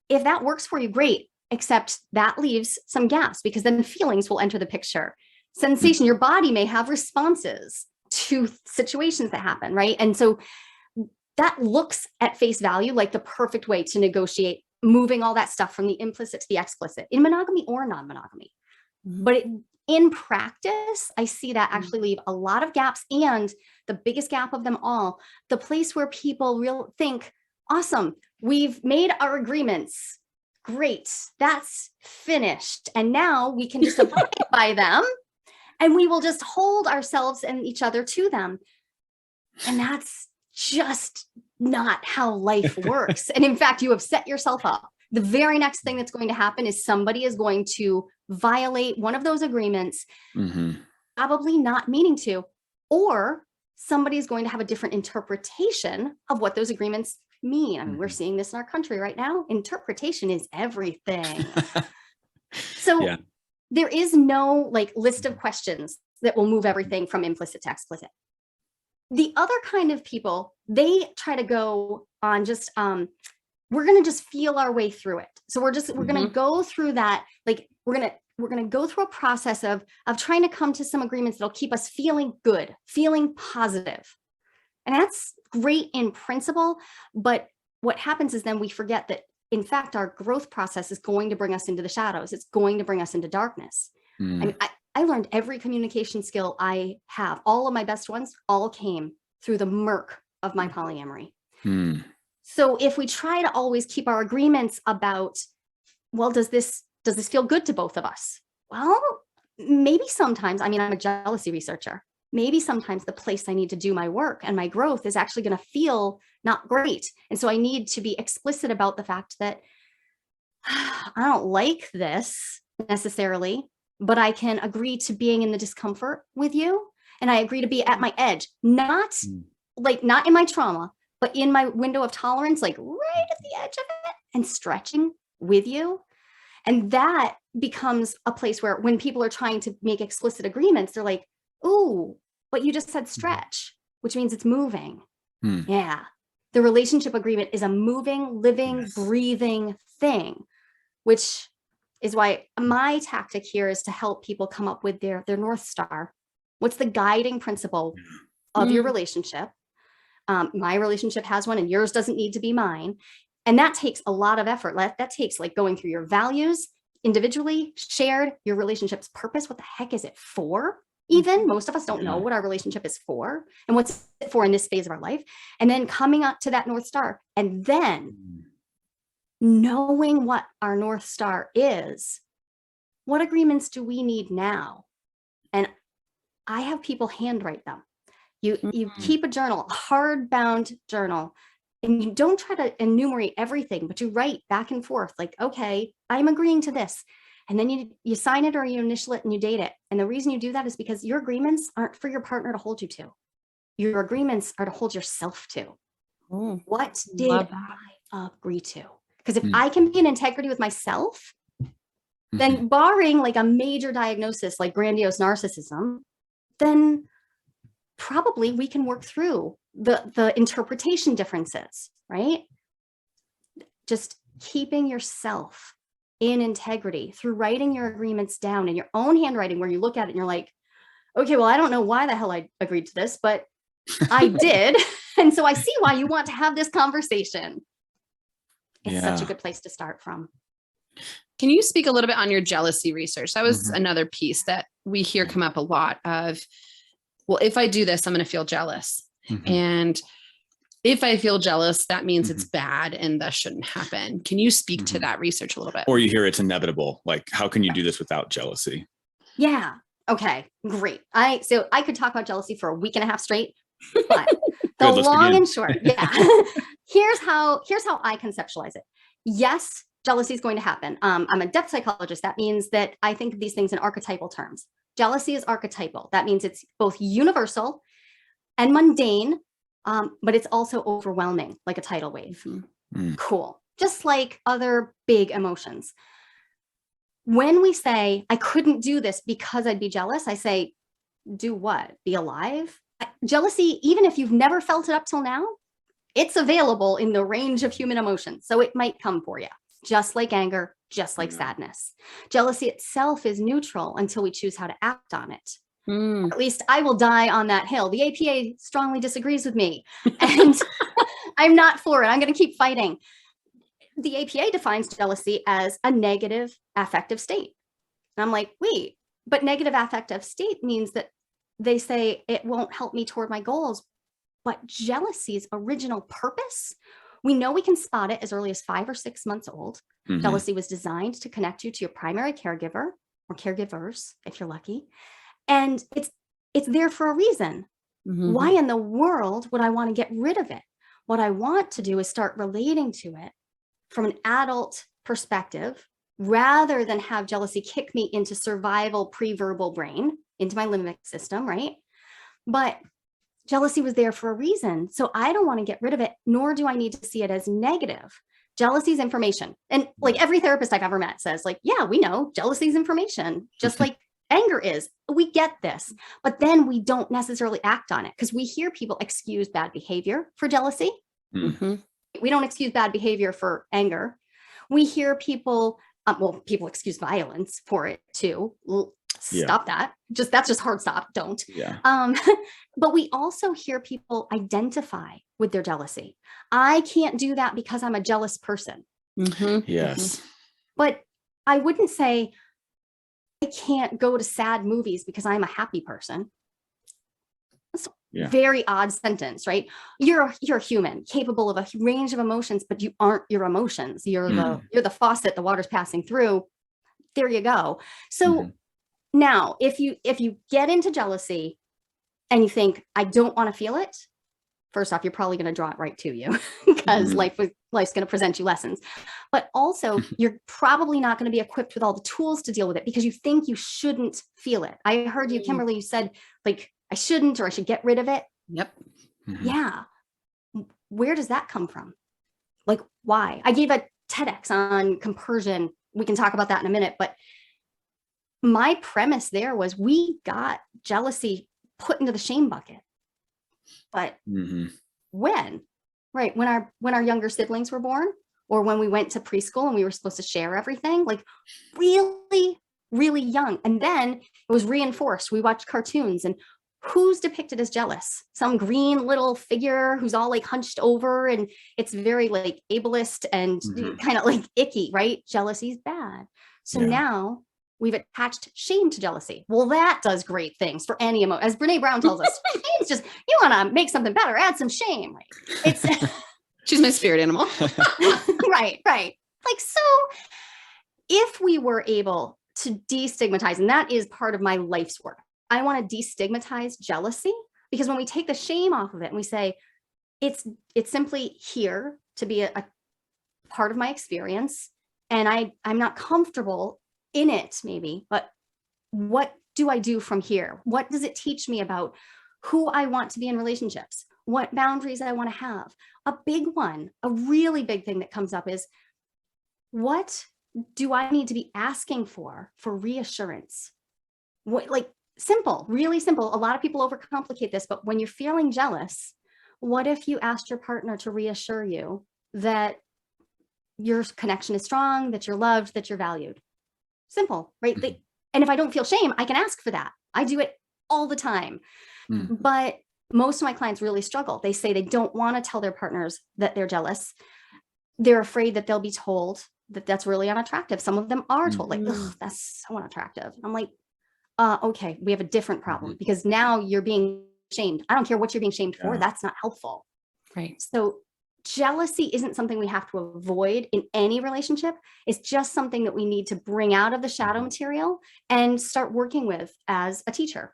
that works for you, great, except that leaves some gaps because then feelings will enter the picture. Sensation, your body may have responses to situations that happen, right? And so that looks at face value like the perfect way to negotiate moving all that stuff from the implicit to the explicit in monogamy or non-monogamy. But in practice, I see that actually leave a lot of gaps, and the biggest gap of them all, the place where people think, awesome, we've made our agreements. Great, that's finished. And now we can just abide by them. And we will just hold ourselves and each other to them. And that's just not how life works. And in fact, you have set yourself up. The very next thing that's going to happen is somebody is going to violate one of those agreements, probably not meaning to, or somebody is going to have a different interpretation of what those agreements mean. I mean, we're seeing this in our country right now. Interpretation is everything. So there is no like list of questions that will move everything from implicit to explicit. The other kind of people, they try to go on just, we're going to just feel our way through it. So we're going to go through that. Like we're going to go through a process of trying to come to some agreements that'll keep us feeling good, feeling positive. And that's great in principle. But what happens is then we forget that, in fact, our growth process is going to bring us into the shadows. It's going to bring us into darkness. I mean, I learned every communication skill I have. All of my best ones all came through the murk of my polyamory. So if we try to always keep our agreements about, well, does this feel good to both of us? Well, maybe sometimes, I mean, I'm a jealousy researcher. Maybe sometimes the place I need to do my work and my growth is actually going to feel not great. And so I need to be explicit about the fact that I don't like this necessarily, but I can agree to being in the discomfort with you. And I agree to be at my edge, not in my trauma, but in my window of tolerance, like right at the edge of it, and stretching with you. And that becomes a place where when people are trying to make explicit agreements, they're like, ooh, but you just said stretch, which means it's moving. Yeah. The relationship agreement is a moving, living, breathing thing, which is why my tactic here is to help people come up with their North Star. What's the guiding principle of your relationship? My relationship has one and yours doesn't need to be mine. And that takes a lot of effort. That takes like going through your values individually, shared, your relationship's purpose. What the heck is it for? Even most of us don't know what our relationship is for and what's it for in this phase of our life. And then coming up to that North Star and then knowing what our North Star is, what agreements do we need now? And I have people handwrite them. You keep a journal, a hardbound journal, and you don't try to enumerate everything, but you write back and forth like, okay, I'm agreeing to this. And then you sign it or you initial it and you date it. And the reason you do that is because your agreements aren't for your partner to hold you to. Your agreements are to hold yourself to. What did I agree to? Because if I can be in integrity with myself, then barring like a major diagnosis like grandiose narcissism, then probably we can work through the interpretation differences, right? Just keeping yourself in integrity through writing your agreements down in your own handwriting, where you look at it and you're like, okay, well, I don't know why the hell I agreed to this, but I did. And so I see why you want to have this conversation. It's such a good place to start from. Can you speak a little bit on your jealousy research? That was another piece that we hear come up a lot of, well, if I do this, I'm going to feel jealous. And if I feel jealous, that means it's bad and that shouldn't happen. Can you speak to that research a little bit? Or you hear it's inevitable. Like, how can you do this without jealousy? Yeah. Okay, great. So I could talk about jealousy for a week and a half straight, but the long and short, here's how I conceptualize it. Yes, jealousy is going to happen. I'm a depth psychologist. That means that I think of these things in archetypal terms. Jealousy is archetypal. That means it's both universal and mundane, but it's also overwhelming, like a tidal wave. Cool. Just like other big emotions. When we say, I couldn't do this because I'd be jealous, I say, do what? Be alive? Jealousy, even if you've never felt it up till now, it's available in the range of human emotions. So it might come for you, just like anger, just like sadness. Jealousy itself is neutral until we choose how to act on it. At least I will die on that hill. The APA strongly disagrees with me, and I'm not for it. I'm going to keep fighting. The APA defines jealousy as a negative affective state. And I'm like, wait, but negative affective state means that they say it won't help me toward my goals. But jealousy's original purpose, we know we can spot it as early as 5 or 6 months old. Jealousy was designed to connect you to your primary caregiver or caregivers, if you're lucky. And it's there for a reason. Mhm. Why in the world would I want to get rid of it? What I want to do is start relating to it from an adult perspective, rather than have jealousy kick me into survival pre-verbal brain, into my limbic system, right? But jealousy was there for a reason. So I don't want to get rid of it, nor do I need to see it as negative. Jealousy is information. And like every therapist I've ever met says, like, yeah, we know jealousy is information, just like anger is. We get this, but then we don't necessarily act on it because we hear people excuse bad behavior for jealousy. Mhm. We don't excuse bad behavior for anger. We hear people, people excuse violence for it too. Stop that. That's just hard stop. Don't. Yeah. But we also hear people identify with their jealousy. I can't do that because I'm a jealous person. Mhm. Yes. But I wouldn't say I can't go to sad movies because I'm a happy person. That's a very odd sentence, right? You're a human capable of a range of emotions, but you aren't your emotions. You're the faucet the water's passing through. There you go. So now if you get into jealousy and you think, I don't want to feel it, first off, you're probably going to draw it right to you because life's going to present you lessons. But also, you're probably not going to be equipped with all the tools to deal with it because you think you shouldn't feel it. I heard you, Kimberly, you said, like, I shouldn't, or I should get rid of it. Yep. Yeah. Where does that come from? Like, why? I gave a TEDx on compersion. We can talk about that in a minute. But my premise there was we got jealousy put into the shame bucket. But when? Right. When our younger siblings were born, or when we went to preschool and we were supposed to share everything, like really, really young. And then it was reinforced. We watched cartoons, and who's depicted as jealous? Some green little figure who's all like hunched over, and it's very like ableist and kind of like icky, right? Jealousy's bad. So now we've attached shame to jealousy. Well, that does great things for any emotion. As Brene Brown tells us, shame's just, you want to make something better, add some shame. Right? It's She's my spirit animal. right. Like, so if we were able to destigmatize, and that is part of my life's work, I want to destigmatize jealousy, because when we take the shame off of it and we say, it's simply here to be a part of my experience, and I'm not comfortable in it maybe, but what do I do from here? What does it teach me about who I want to be in relationships? What boundaries I want to have? A big one, a really big thing that comes up is, what do I need to be asking for reassurance? What, like, simple, really simple. A lot of people overcomplicate this, but when you're feeling jealous, what if you asked your partner to reassure you that your connection is strong, that you're loved, that you're valued? Simple, right? And if I don't feel shame, I can ask for that. I do it all the time. But most of my clients really struggle. They say they don't want to tell their partners that they're jealous. They're afraid that they'll be told that that's really unattractive. Some of them are told, like, ugh, that's so unattractive. I'm like, okay, we have a different problem, because now you're being shamed. I don't care what you're being shamed for. That's not helpful. Right. So jealousy isn't something we have to avoid in any relationship. It's just something that we need to bring out of the shadow material and start working with as a teacher.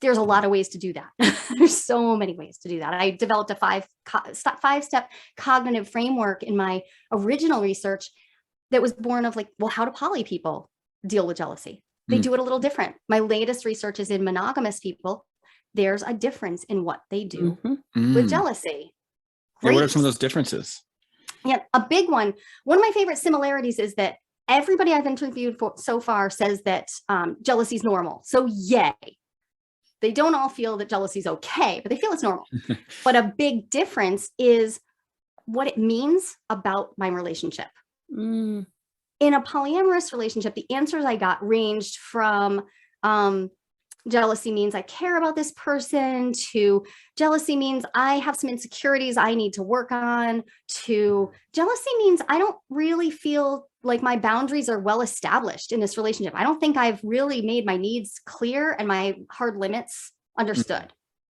There's a lot of ways to do that. There's so many ways to do that. I developed a five-step cognitive framework in my original research that was born of, like, well, how do poly people deal with jealousy? They do it a little different. My latest research is in monogamous people. There's a difference in what they do with jealousy. Yeah, what are some of those differences? Yeah, a big one. One of my favorite similarities is that everybody I've interviewed so far says that jealousy is normal. So yay. They don't all feel that jealousy is okay, but they feel it's normal. But a big difference is what it means about my relationship. In a polyamorous relationship, the answers I got ranged from jealousy means I care about this person, to jealousy means I have some insecurities I need to work on, to jealousy means I don't really feel like my boundaries are well established in this relationship. I don't think I've really made my needs clear and my hard limits understood.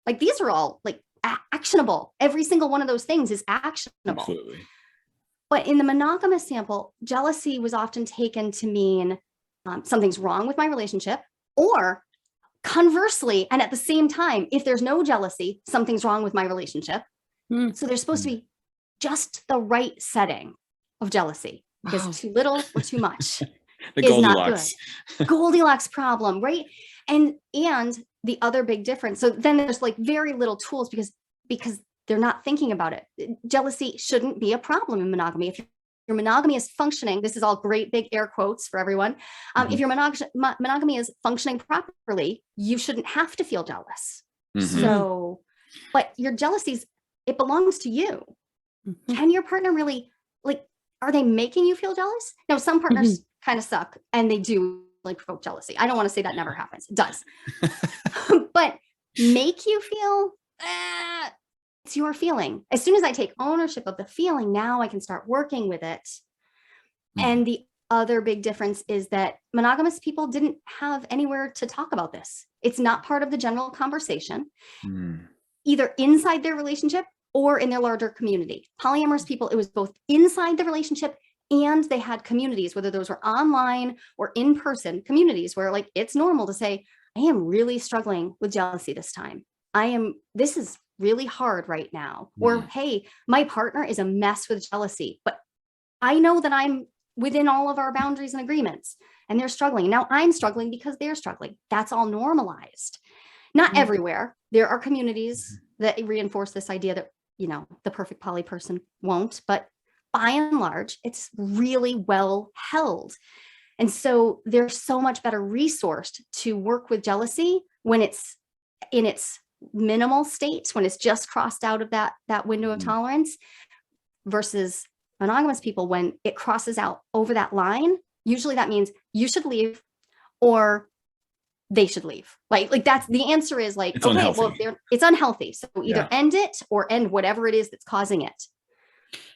Like, these are all like actionable. Every single one of those things is actionable. Absolutely. But in the monogamous sample, jealousy was often taken to mean something's wrong with my relationship, Or conversely, and at the same time, if there's no jealousy, something's wrong with my relationship. So there's supposed to be just the right setting of jealousy, because too little or too much The is not Goldilocks. good. Goldilocks problem, right? And the other big difference. So then there's like very little tools because they're not thinking about it. Jealousy shouldn't be a problem in monogamy. If your monogamy is functioning, this is all great big air quotes for everyone. If your monogamy is functioning properly, you shouldn't have to feel jealous. So, but your jealousies, it belongs to you. Can your partner really, like, are they making you feel jealous? No, some partners kind of suck and they do like provoke jealousy. I don't want to say that never happens. It does. But make you feel, it's your feeling. As soon as I take ownership of the feeling, now I can start working with it. And the other big difference is that monogamous people didn't have anywhere to talk about this. It's not part of the general conversation, either inside their relationship or in their larger community. Polyamorous people, it was both inside the relationship and they had communities, whether those were online or in-person communities where like, it's normal to say, I am really struggling with jealousy this time. This is really hard right now. Or, hey, my partner is a mess with jealousy, but I know that I'm within all of our boundaries and agreements and they're struggling. Now I'm struggling because they're struggling. That's all normalized. Not everywhere. There are communities that reinforce this idea that, the perfect poly person won't, but by and large, it's really well held. And so they're so much better resourced to work with jealousy when it's in its minimal state, when it's just crossed out of that window of tolerance, versus monogamous people when it crosses out over that line. Usually that means you should leave or they should leave. Like that's the answer is like, it's okay, unhealthy. well, it's unhealthy. So either end it or end whatever it is that's causing it.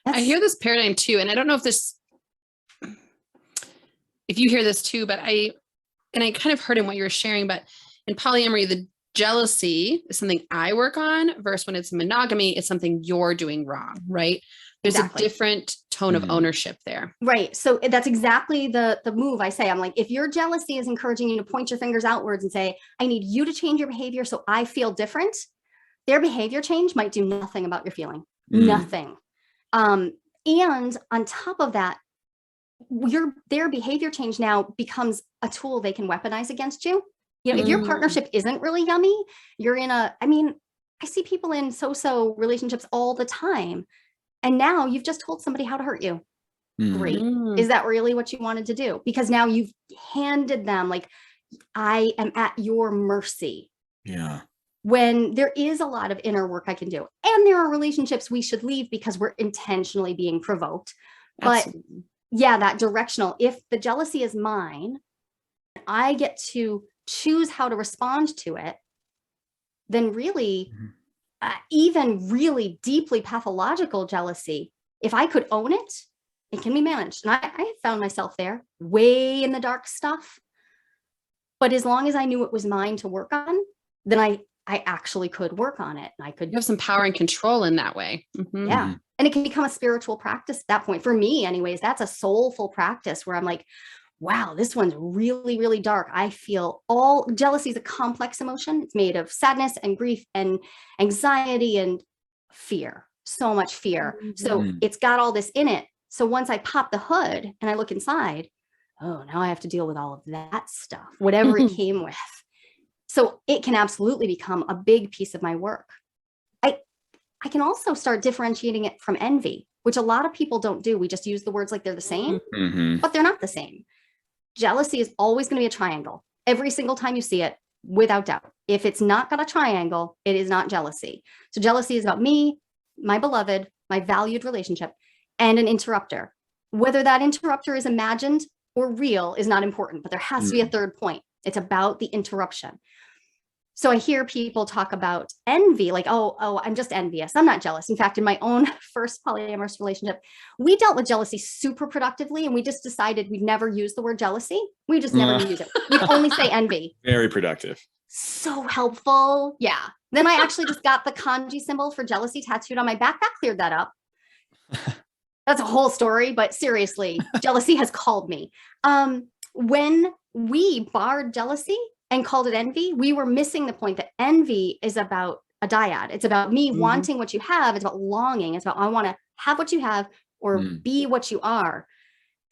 I hear this paradigm too. And I don't know if you hear this too, but I kind of heard in what you were sharing, but in polyamory, the jealousy is something I work on versus when it's monogamy, it's something you're doing wrong, right? There's a different tone of ownership there. Right. So that's exactly the move I say. I'm like, if your jealousy is encouraging you to point your fingers outwards and say, I need you to change your behavior so I feel different, their behavior change might do nothing about your feeling. Nothing. And on top of that, their behavior change now becomes a tool they can weaponize against you. If your partnership isn't really yummy, you're in I see people in so-so relationships all the time. And now you've just told somebody how to hurt you. Great. Is that really what you wanted to do? Because now you've handed them like, I am at your mercy. Yeah. When there is a lot of inner work I can do. And there are relationships we should leave because we're intentionally being provoked. Absolutely. But yeah, that directional, if the jealousy is mine, I get to choose how to respond to it, then really, even really deeply pathological jealousy, if I could own it, it can be managed. And I found myself there way in the dark stuff. But as long as I knew it was mine to work on, then I actually could work on it. And I could have some power and control in that way. Yeah. And it can become a spiritual practice at that point. For me, anyways, that's a soulful practice where I'm like, wow, this one's really, really dark. I feel jealousy is a complex emotion. It's made of sadness and grief and anxiety and fear, so much fear. So it's got all this in it. So once I pop the hood and I look inside, oh, now I have to deal with all of that stuff, whatever it came with. So it can absolutely become a big piece of my work. I can also start differentiating it from envy, which a lot of people don't do. We just use the words like they're the same, but they're not the same. Jealousy is always going to be a triangle. Every single time you see it, without doubt. If it's not got a triangle, it is not jealousy. So jealousy is about me, my beloved, my valued relationship, and an interrupter. Whether that interrupter is imagined or real is not important, but there has to be a third point. It's about the interruption. So I hear people talk about envy, like, oh, I'm just envious. I'm not jealous. In fact, in my own first polyamorous relationship, we dealt with jealousy super productively, and we just decided we'd never use the word jealousy. We just never use it. We'd only say envy. Very productive. So helpful. Yeah. Then I actually just got the kanji symbol for jealousy tattooed on my back. That cleared that up. That's a whole story, but seriously, jealousy has called me. When we barred jealousy and called it envy, we were missing the point that envy is about a dyad. It's about me wanting what you have. It's about longing. It's about, I want to have what you have or be what you are,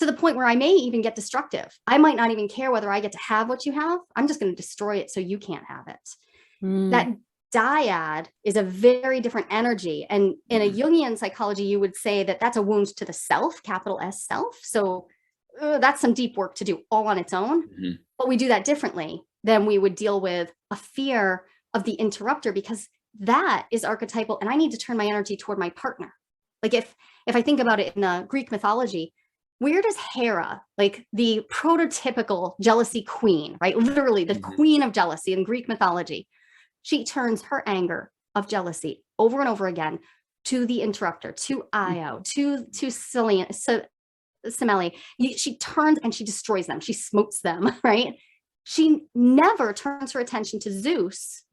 to the point where I may even get destructive. I might not even care whether I get to have what you have. I'm just going to destroy it so you can't have it. That dyad is a very different energy. And in a Jungian psychology, you would say that that's a wound to the self, capital S self. So that's some deep work to do all on its own. But we do that differently than we would deal with a fear of the interrupter, because that is archetypal. And I need to turn my energy toward my partner. Like if I think about it in the Greek mythology, where does Hera, like the prototypical jealousy queen, right? Literally the queen of jealousy in Greek mythology, she turns her anger of jealousy over and over again to the interrupter, to Io, to Semele. She turns and she destroys them. She smotes them, right? She never turns her attention to Zeus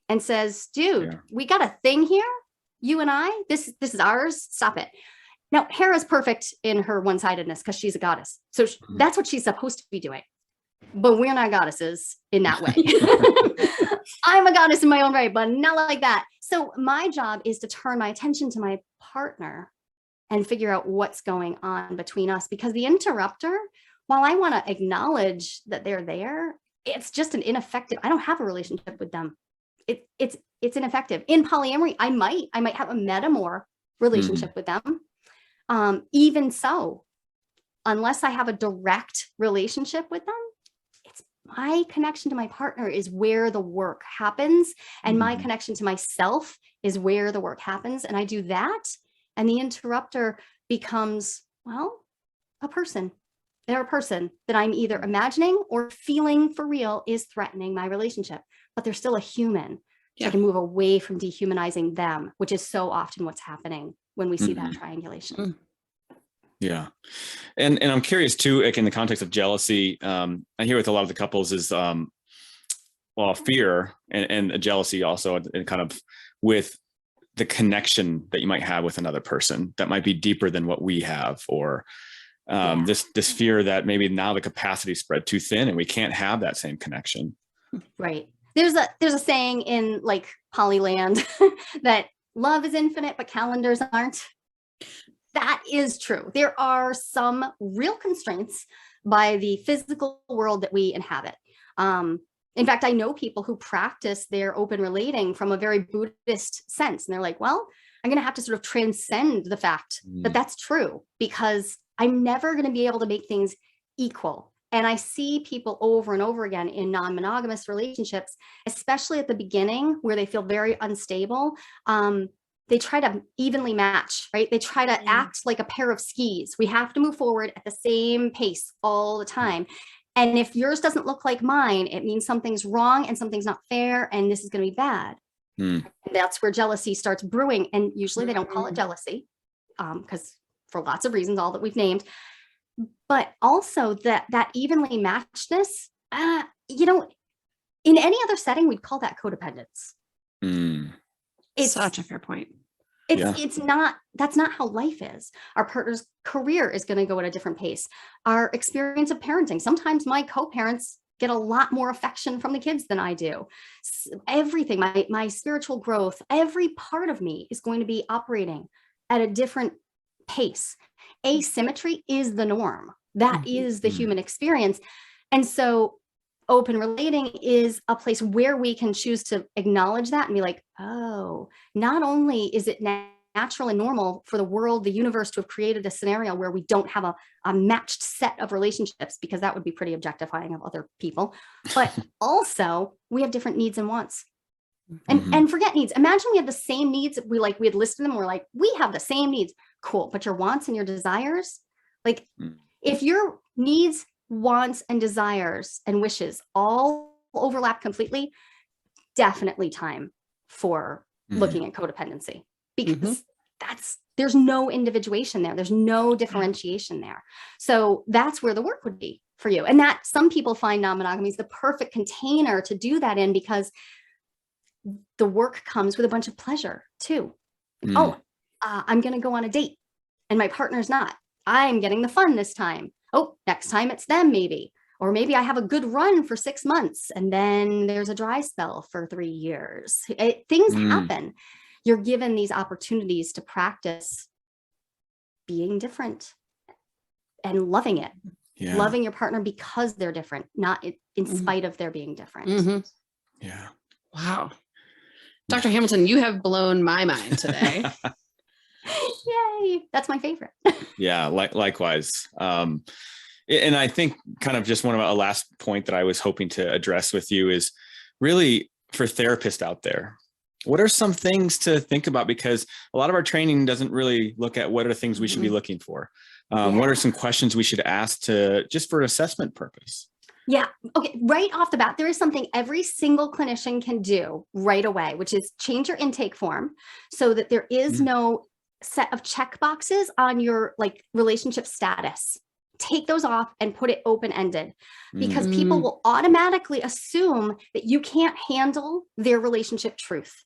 and says, dude, we got a thing here. You and I, this is ours. Stop it. Now, Hera's perfect in her one-sidedness because she's a goddess. So that's what she's supposed to be doing. But we're not goddesses in that way. I'm a goddess in my own right, but not like that. So my job is to turn my attention to my partner and figure out what's going on between us. Because the interrupter, while I want to acknowledge that they're there, it's just an ineffective, I don't have a relationship with them. It's ineffective. In polyamory, I might have a metamor relationship with them. Even so, unless I have a direct relationship with them, it's my connection to my partner is where the work happens. And my connection to myself is where the work happens. And I do that. And the interrupter becomes, well, a person. They're a person that I'm either imagining or feeling for real is threatening my relationship, but they're still a human. So I can move away from dehumanizing them, which is so often what's happening when we see that triangulation. Yeah. And I'm curious too, like in the context of jealousy, I hear with a lot of the couples is, fear and a jealousy also, and kind of with the connection that you might have with another person that might be deeper than what we have, or this fear that maybe now the capacity spread too thin and we can't have that same connection. Right. There's a saying in like Polyland that love is infinite, but calendars aren't. That is true. There are some real constraints by the physical world that we inhabit. In fact, I know people who practice their open relating from a very Buddhist sense. And they're like, well, I'm going to have to sort of transcend the fact that that's true, because I'm never going to be able to make things equal. And I see people over and over again in non-monogamous relationships, especially at the beginning where they feel very unstable. They try to evenly match, right? They try to act like a pair of skis. We have to move forward at the same pace all the time. And if yours doesn't look like mine, it means something's wrong and something's not fair, and this is going to be bad. And that's where jealousy starts brewing. And usually they don't call it jealousy, because for lots of reasons, all that we've named. But also that evenly matchedness, in any other setting, we'd call that codependence. It's such a fair point. It's not, that's not how life is. Our partner's career is going to go at a different pace. Our experience of parenting. Sometimes my co-parents get a lot more affection from the kids than I do. Everything, my spiritual growth, every part of me is going to be operating at a different pace. Asymmetry is the norm. That is the human experience. And so open relating is a place where we can choose to acknowledge that and be like, oh, not only is it natural and normal for the world, the universe to have created a scenario where we don't have a matched set of relationships, because that would be pretty objectifying of other people, but also we have different needs and wants. And forget needs. Imagine we had the same needs. We had listed them. We're like, we have the same needs. Cool. But your wants and your desires, like if your needs, wants, and desires and wishes all overlap completely, definitely time for looking at codependency, because there's no individuation there. There's no differentiation there. So that's where the work would be for you. And that some people find non-monogamy is the perfect container to do that in, because the work comes with a bunch of pleasure too. I'm going to go on a date and my partner's not. I'm getting the fun this time. Oh, next time it's them maybe. Or maybe I have a good run for 6 months and then there's a dry spell for 3 years. Things happen. You're given these opportunities to practice being different and loving it. Yeah. Loving your partner because they're different, not in spite of their being different. Yeah. Wow. Dr. Hamilton, you have blown my mind today. Yay. That's my favorite. Yeah, likewise. And I think kind of just a last point that I was hoping to address with you is really for therapists out there. What are some things to think about? Because a lot of our training doesn't really look at what are things we should be looking for. What are some questions we should ask just for assessment purpose? Yeah. Okay. Right off the bat, there is something every single clinician can do right away, which is change your intake form so that there is no set of check boxes on your relationship status. Take those off and put it open-ended, because people will automatically assume that you can't handle their relationship truth.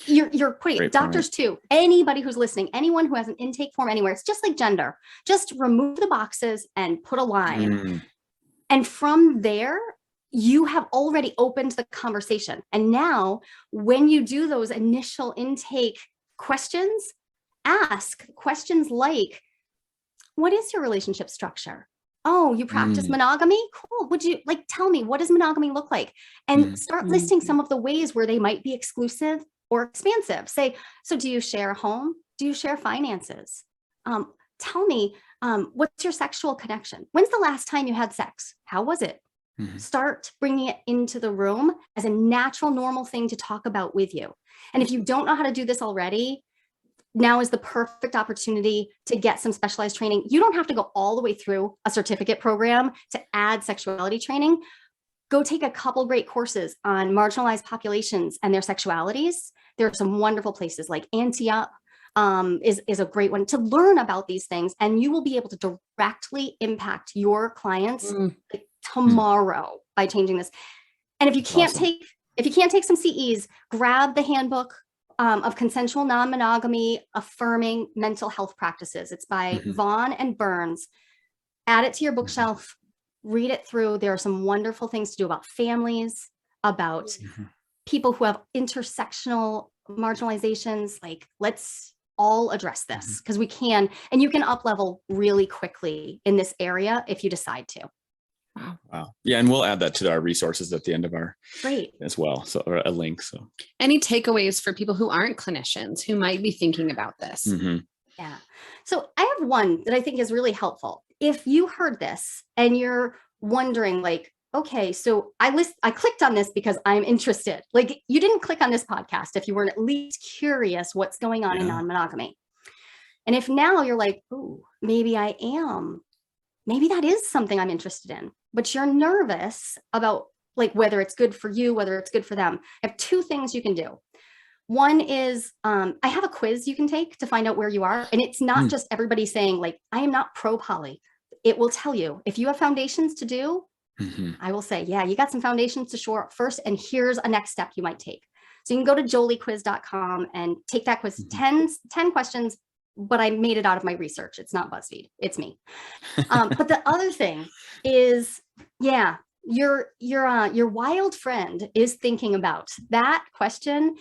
You're putting Great doctors point. too, anybody who's listening, anyone who has an intake form anywhere, it's just like gender. Just remove the boxes and put a line. And from there, you have already opened the conversation. And now when you do those initial intake questions, ask questions like, what is your relationship structure? Oh, you practice monogamy? Cool. Would you tell me, what does monogamy look like? And start listing some of the ways where they might be exclusive or expansive. Say, so do you share a home? Do you share finances? Tell me, what's your sexual connection? When's the last time you had sex? How was it? Start bringing it into the room as a natural, normal thing to talk about with you. And if you don't know how to do this already, now is the perfect opportunity to get some specialized training. You don't have to go all the way through a certificate program to add sexuality training. Go take a couple great courses on marginalized populations and their sexualities. There are some wonderful places like Anti-Up is a great one to learn about these things, and you will be able to directly impact your clients tomorrow by changing this. And if you can't take some CEs, grab the handbook of consensual non-monogamy affirming mental health practices. It's by Vaughn and Burns. Add it to your bookshelf. Read it through. There are some wonderful things to do about families, about people who have intersectional marginalizations. Let's all address this because we can, and you can up level really quickly in this area if you decide to. Wow. Yeah. And we'll add that to our resources at the end of our as well. So, or a link. So any takeaways for people who aren't clinicians who might be thinking about this? Yeah. So I have one that I think is really helpful. If you heard this and you're wondering okay, so I clicked on this because I'm interested. You didn't click on this podcast if you weren't at least curious what's going on in non-monogamy. And if now you're oh, maybe I am, maybe that is something I'm interested in, but you're nervous about whether it's good for you, whether it's good for them. I have two things you can do. One is I have a quiz you can take to find out where you are. And it's not just everybody saying I am not pro poly. It will tell you if you have foundations to do. I will say, yeah, you got some foundations to shore up first, and here's a next step you might take. So you can go to joliquiz.com and take that quiz, 10 questions, but I made it out of my research. It's not BuzzFeed, it's me. But the other thing is, your wild friend is thinking about that question.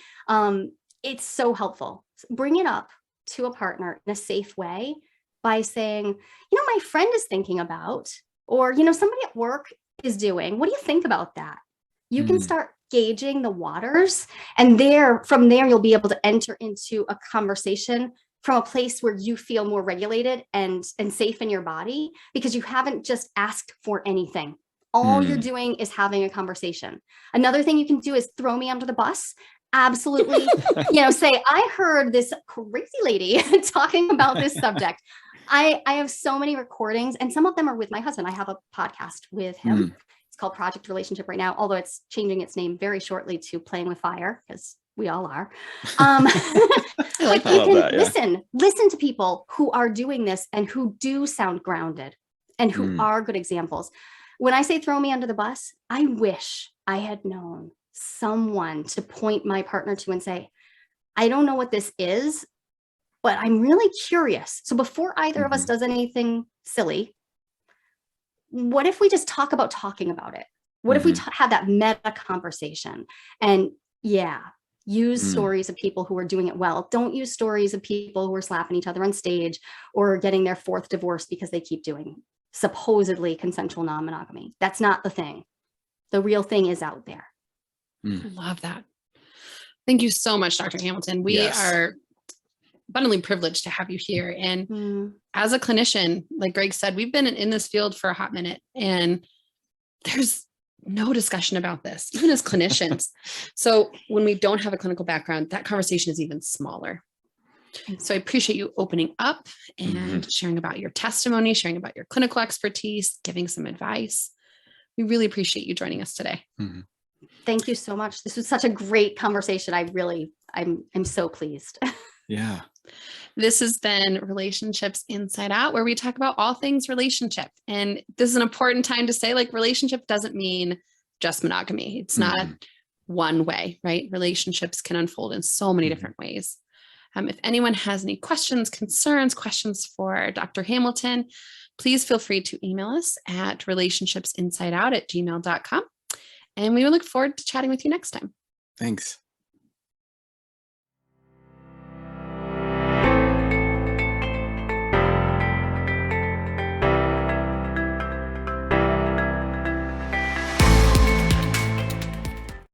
It's so helpful. Bring it up to a partner in a safe way by saying, my friend is thinking about, or, somebody at work is doing, what do you think about that? You can start gauging the waters, and from there, you'll be able to enter into a conversation from a place where you feel more regulated and safe in your body, because you haven't just asked for anything. All you're doing is having a conversation. Another thing you can do is throw me under the bus. Absolutely. Say, I heard this crazy lady talking about this subject. I have so many recordings, and some of them are with my husband. I have a podcast with him. It's called Project Relationship right now, although it's changing its name very shortly to Playing with Fire, because we all are. But you can listen to people who are doing this and who do sound grounded and who are good examples. When I say throw me under the bus, I wish I had known someone to point my partner to and say, I don't know what this is, but I'm really curious. So before either of us does anything silly, what if we just talk about talking about it? What if we have that meta conversation? And use stories of people who are doing it well. Don't use stories of people who are slapping each other on stage or getting their 4th divorce because they keep doing supposedly consensual non-monogamy. That's not the thing. The real thing is out there. Love that. Thank you so much, Dr. Hamilton. We are abundantly privileged to have you here. And as a clinician, like Greg said, we've been in this field for a hot minute, and there's no discussion about this, even as clinicians. So when we don't have a clinical background, that conversation is even smaller. So I appreciate you opening up and sharing about your testimony, sharing about your clinical expertise, giving some advice. We really appreciate you joining us today. Thank you so much. This was such a great conversation. I'm so pleased. Yeah. This has been Relationships Inside Out, where we talk about all things relationship. And this is an important time to say, like, relationship doesn't mean just monogamy. It's not one way, right? Relationships can unfold in so many different ways. If anyone has any questions, concerns, questions for Dr. Hamilton, please feel free to email us at relationshipsinsideout@gmail.com. And we will look forward to chatting with you next time. Thanks.